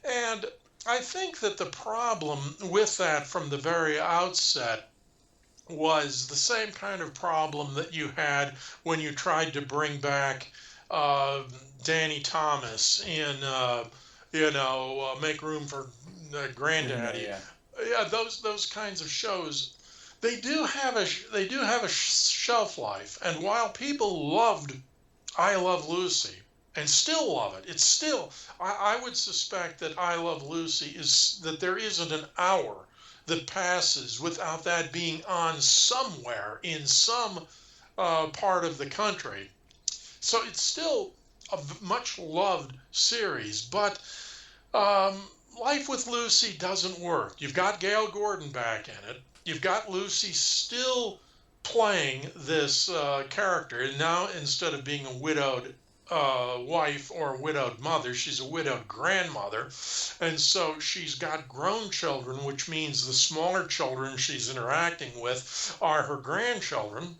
Speaker 2: And I think that the problem with that from the very outset was the same kind of problem that you had when you tried to bring back uh, Danny Thomas in, Make Room for Granddaddy.
Speaker 1: Yeah.
Speaker 2: Yeah, those kinds of shows, they do have a shelf life. And while people loved I Love Lucy and still love it, it's still, I would suspect that I Love Lucy is that there isn't an hour that passes without that being on somewhere in some part of the country. So it's still a much loved series, but um, Life with Lucy doesn't work. You've got Gail Gordon back in it. You've got Lucy still playing this character, and now instead of being a widowed wife or a widowed mother, she's a widowed grandmother. And so she's got grown children, which means the smaller children she's interacting with are her grandchildren.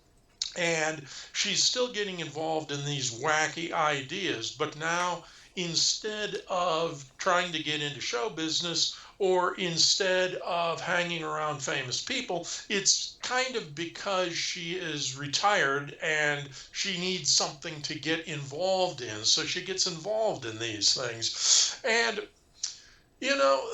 Speaker 2: And she's still getting involved in these wacky ideas, but now instead of trying to get into show business or instead of hanging around famous people, it's kind of because she is retired and she needs something to get involved in. So she gets involved in these things. And, you know,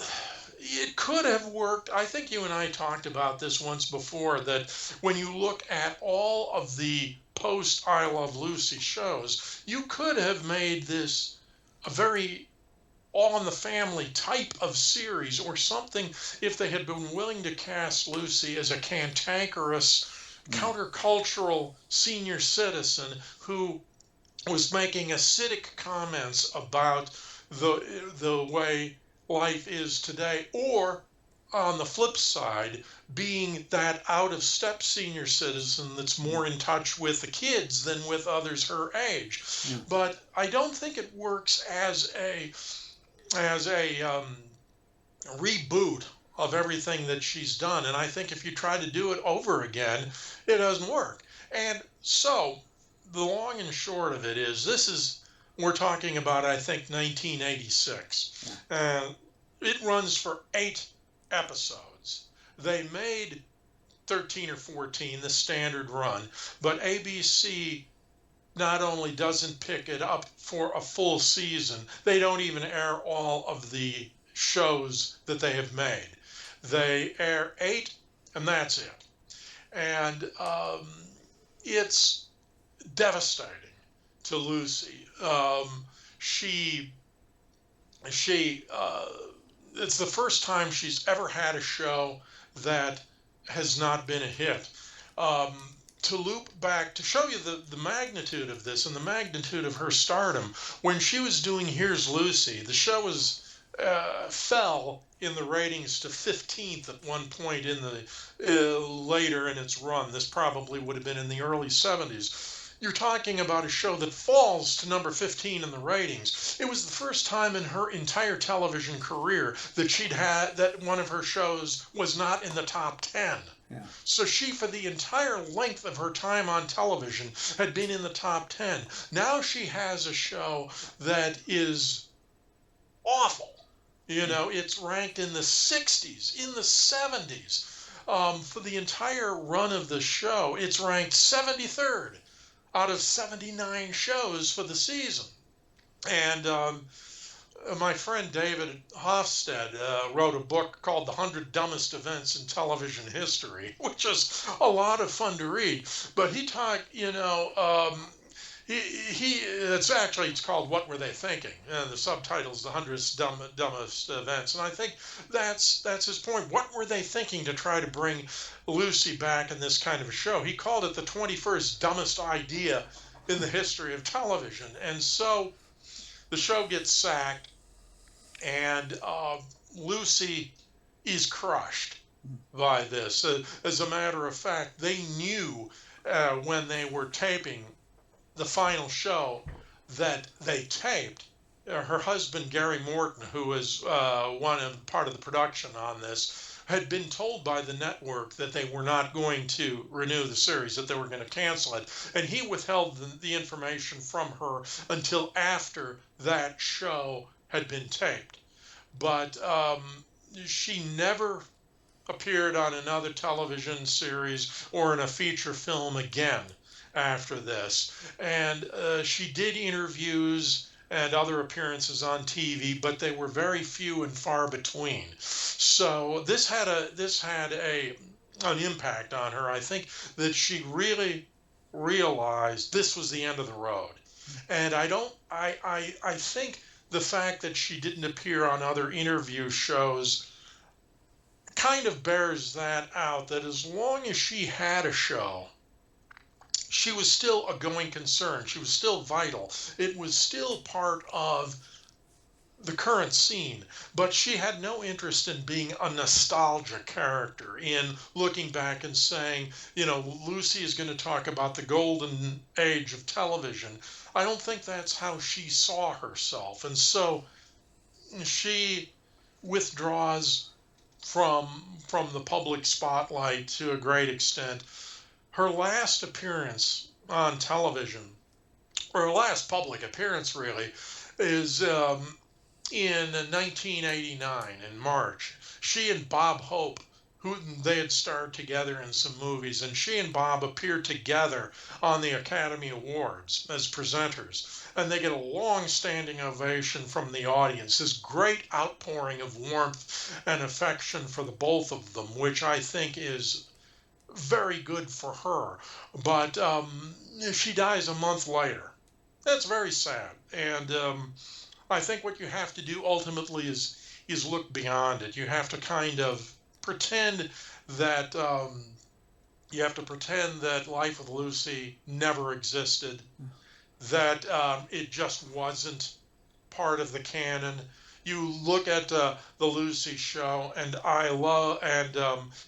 Speaker 2: it could have worked. I think you and I talked about this once before, that when you look at all of the post I Love Lucy shows, you could have made this a very all in the family type of series or something if they had been willing to cast Lucy as a cantankerous, countercultural senior citizen who was making acidic comments about the way life is today, or on the flip side, being that out of step senior citizen that's more in touch with the kids than with others her age. But I don't think it works as a reboot of everything that she's done. And I think if you try to do it over again, it doesn't work. And so the long and short of it is, we're talking about, I think, 1986. It runs for 8 episodes. They made 13 or 14, the standard run, but ABC not only doesn't pick it up for a full season, they don't even air all of the shows that they have made. They air 8, and that's it. And it's devastating to Lucy. It's the first time she's ever had a show that has not been a hit. To loop back, to show you the magnitude of this and the magnitude of her stardom, when she was doing Here's Lucy, the show fell in the ratings to 15th at one point in the later in its run. This probably would have been in the early 70s. You're talking about a show that falls to number 15 in the ratings. It was the first time in her entire television career that one of her shows was not in the top 10.
Speaker 1: Yeah.
Speaker 2: So she, for the entire length of her time on television, had been in the top 10. Now she has a show that is awful. It's ranked in the 60s, in the 70s. For the entire run of the show, it's ranked 73rd out of 79 shows for the season. And my friend David Hofstede wrote a book called The 100 Dumbest Events in Television History, which is a lot of fun to read. But he talked, it's called What Were They Thinking? The subtitle's The 100 Dumbest Events. And I think that's his point. What were they thinking to try to bring Lucy back in this kind of a show? He called it the 21st dumbest idea in the history of television. And so the show gets sacked, and Lucy is crushed by this. As a matter of fact, they knew when they were taping the final show that they taped. Her husband, Gary Morton, who was part of the production on this, had been told by the network that they were not going to renew the series, that they were going to cancel it. And he withheld the information from her until after that show had been taped. But she never appeared on another television series or in a feature film again after this. And she did interviews and other appearances on TV, but they were very few and far between. So this had an impact on her. I think that she really realized this was the end of the road. And I think the fact that she didn't appear on other interview shows kind of bears that out, that as long as she had a show, she was still a going concern. She was still vital. It was still part of the current scene, but she had no interest in being a nostalgia character, in looking back and saying, Lucy is going to talk about the golden age of television. I don't think that's how she saw herself. And so she withdraws from the public spotlight to a great extent. Her last appearance on television, or her last public appearance really, is in 1989 in March. She and Bob Hope, who they had starred together in some movies, and she and Bob appeared together on the Academy Awards as presenters. And they get a long standing ovation from the audience, this great outpouring of warmth and affection for the both of them, which I think is very good for her. But she dies a month later. That's very sad. And I think what you have to do ultimately is look beyond it. You have to kind of pretend that Life with Lucy never existed, that it just wasn't part of the canon. You look at the Lucy show, and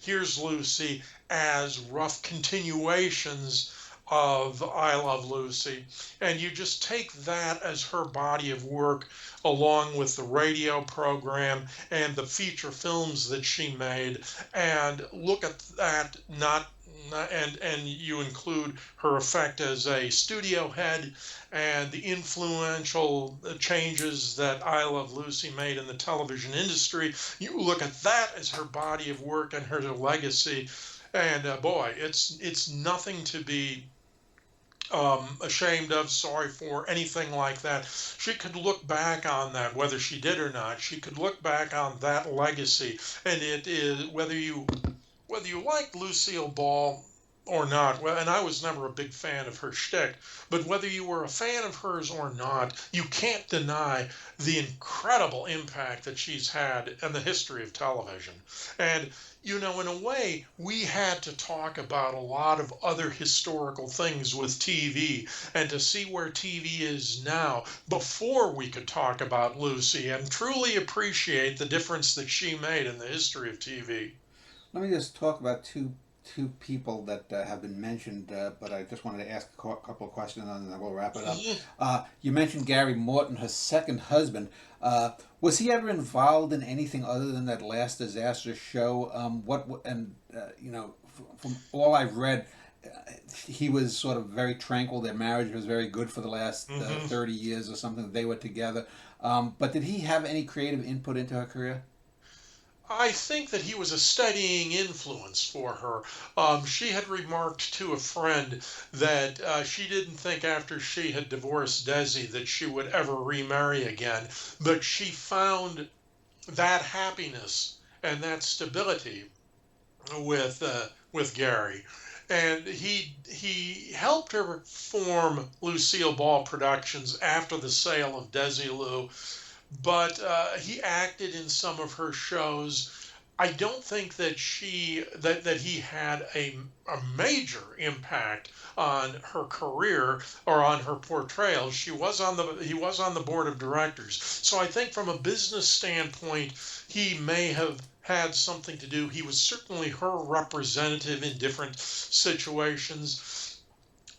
Speaker 2: Here's Lucy as rough continuations of I Love Lucy, and you just take that as her body of work, along with the radio program and the feature films that she made, and look at that, and you include her effect as a studio head and the influential changes that I Love Lucy made in the television industry. You look at that as her body of work and her legacy, and boy, it's nothing to be ashamed of, sorry for, anything like that. She could look back on that, whether she did or not. She could look back on that legacy, and it is whether you like Lucille Ball or not. Well, and I was never a big fan of her shtick, but whether you were a fan of hers or not, you can't deny the incredible impact that she's had in the history of television. And in a way, we had to talk about a lot of other historical things with TV, and to see where TV is now before we could talk about Lucy and truly appreciate the difference that she made in the history of TV.
Speaker 1: Let me just talk about two people that have been mentioned, but I just wanted to ask a couple of questions and then we'll wrap it up. You mentioned Gary Morton, her second husband. Was he ever involved in anything other than that last disaster show? From all I've read, he was sort of very tranquil. Their marriage was very good for the last 30 years or something. They were together. But did he have any creative input into her career?
Speaker 2: I think that he was a steadying influence for her. She had remarked to a friend that she didn't think after she had divorced Desi that she would ever remarry again, but she found that happiness and that stability with Gary. And he helped her form Lucille Ball Productions after the sale of Desilu, but he acted in some of her shows. I don't think that he had a major impact on her career or on her portrayals. He was on the board of directors. So I think from a business standpoint, he may have had something to do. He was certainly her representative in different situations.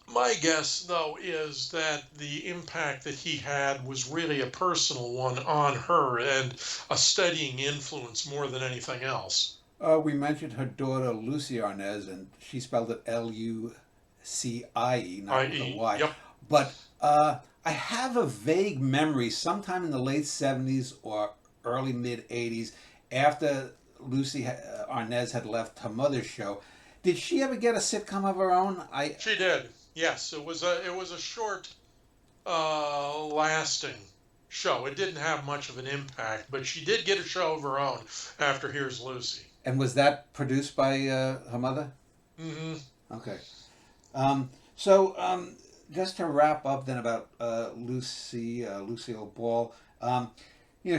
Speaker 2: My guess, though, is that the impact that he had was really a personal one on her and a steadying influence more than anything else.
Speaker 1: We mentioned her daughter, Lucy Arnaz, and she spelled it Lucie, not with a Y.
Speaker 2: Yep.
Speaker 1: But I have a vague memory sometime in the late 70s or early mid 80s, after Lucy Arnaz had left her mother's show. Did she ever get a sitcom of her own?
Speaker 2: She did. Yes, it was a short lasting show. It didn't have much of an impact, but she did get a show of her own after Here's Lucy.
Speaker 1: And was that produced by her mother?
Speaker 2: Mm-hmm.
Speaker 1: Okay. So just to wrap up then about Lucille Ball,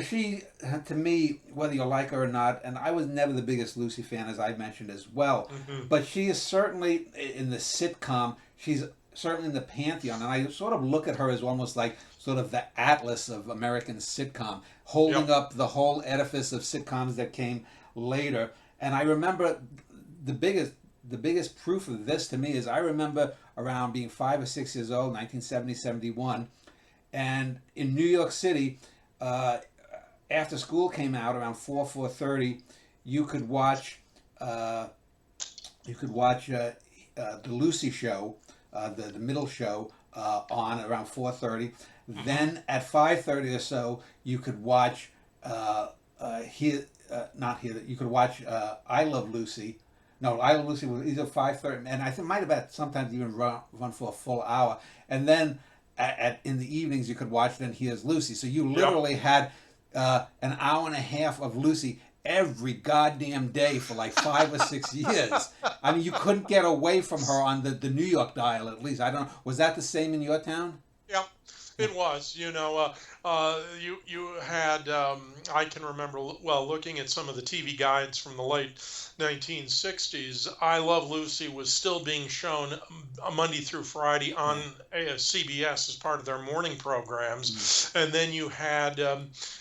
Speaker 1: she, to me, whether you like her or not, and I was never the biggest Lucy fan, as I mentioned as well, but she is certainly in the sitcom, she's certainly in the pantheon, and I sort of look at her as almost like sort of the atlas of American sitcom, holding up the whole edifice of sitcoms that came later. And I remember the biggest proof of this to me is I remember around being 5 or 6 years old, 1970, 71, and in New York City, after school came out around 4:30, you could watch the Lucy show, the middle show, on around 4:30. Then at 5:30 or so, you could watch you could watch I Love Lucy. No, I Love Lucy was either 5:30, and I think it might have been sometimes even run for a full hour. And then in the evenings you could watch then Here's Lucy. So you literally had an hour and a half of Lucy every goddamn day for like 5 or 6 years. I mean, you couldn't get away from her on the New York dial, at least. I don't know. Was that the same in your town?
Speaker 2: Yeah, it was. You had, I can remember, well, looking at some of the TV guides from the late 1960s, I Love Lucy was still being shown Monday through Friday on CBS as part of their morning programs. And then you had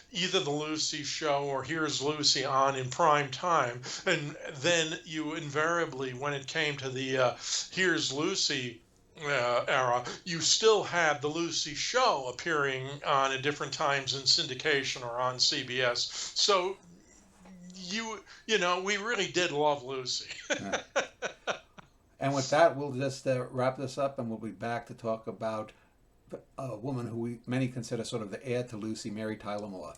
Speaker 2: either the Lucy Show or Here's Lucy on in prime time. And then you invariably, when it came to the Here's Lucy era, you still had the Lucy Show appearing on at different times in syndication or on CBS. So we really did love Lucy.
Speaker 1: Yeah. And with that, we'll just wrap this up, and we'll be back to talk about a woman who many consider sort of the heir to Lucy, Mary Tyler Moore.